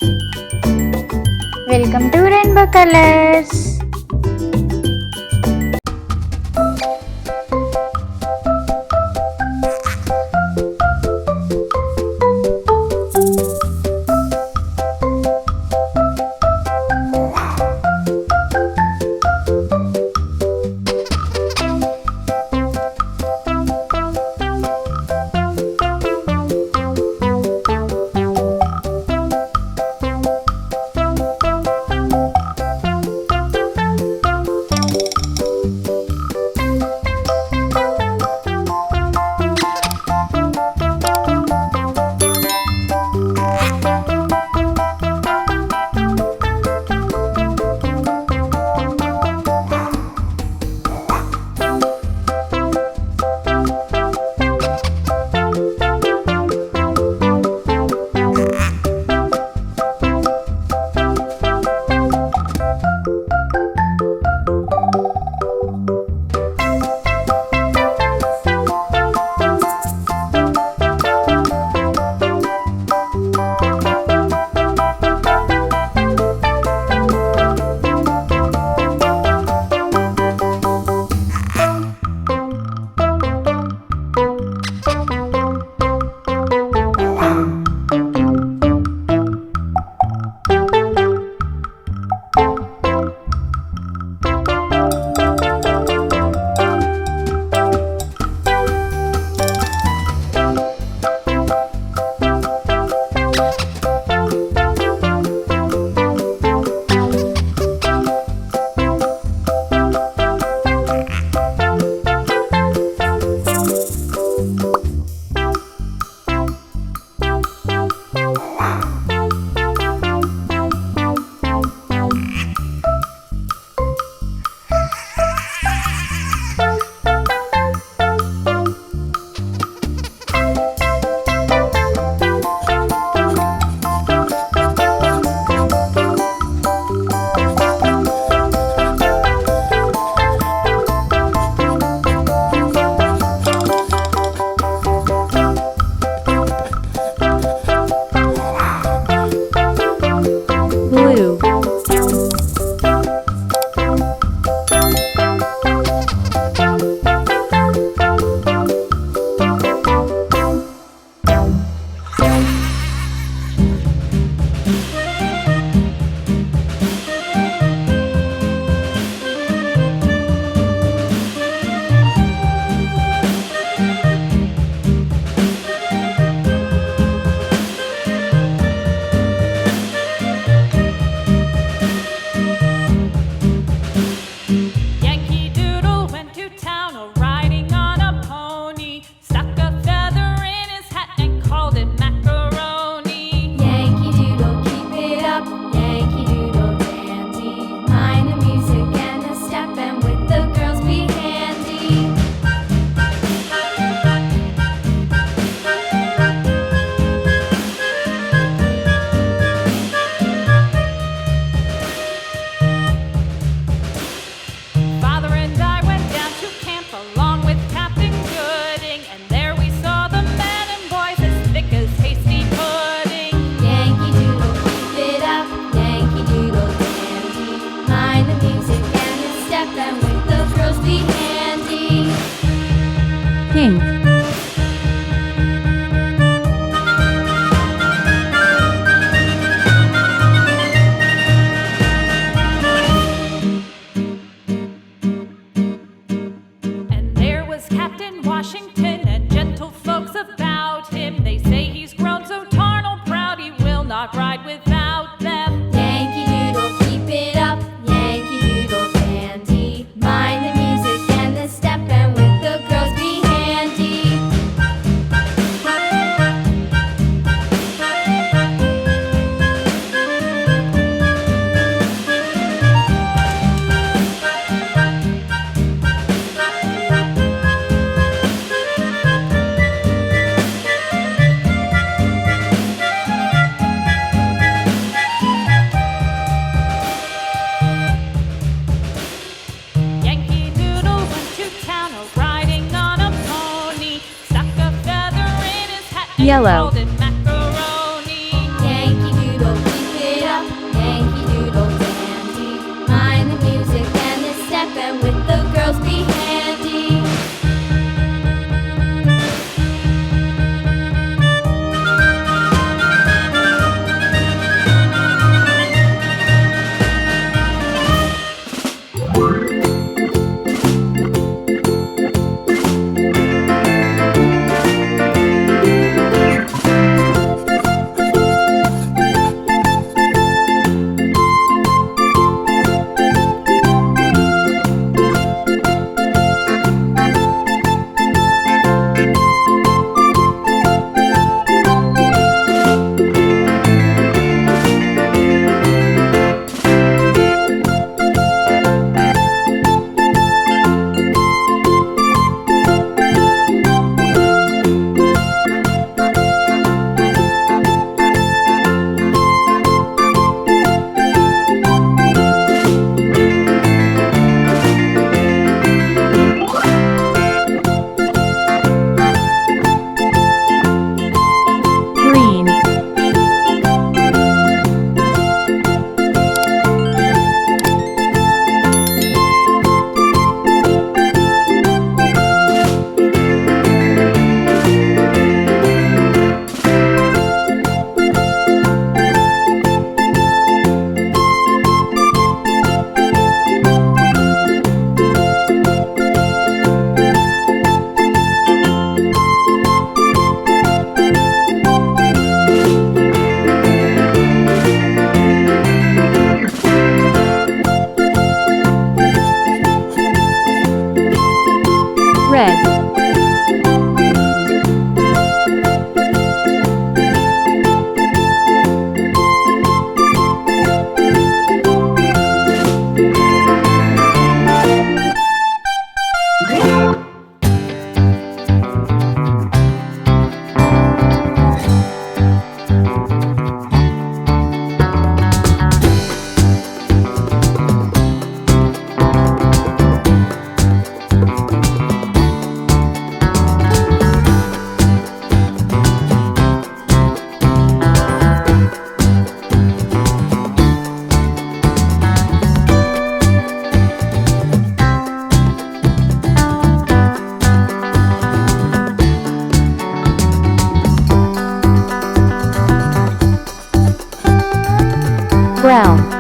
Welcome to Rainbow Colors. Blue, Yankee Doodle went to town riding on a pony, stuck a feather in his hat and called it macaroni. Yankee Doodle, keep it up, Yankee Doodle dandy. Mind the music and the step, and with the girls be handy. Father and I went down to camp along with Captain Gooding, and there we saw the men and boys as thick as hasty pudding. Yankee Doodle, keep it up, Yankee Doodle dandy. Mind the music and the step, and with the girls be handy. pink, And there was Captain Washington and gentle folks about him. They say he's grown so tarnal proud he will not ride without them. Yankee Doodle, keep it up, Yankee Doodle dandy. Mind the music and the step, and with the girls be handy. Yankee Doodle went to town riding on a pony, stuck a feather in his hat and Yellow. called it macaroni. Yankee Doodle, keep Brown.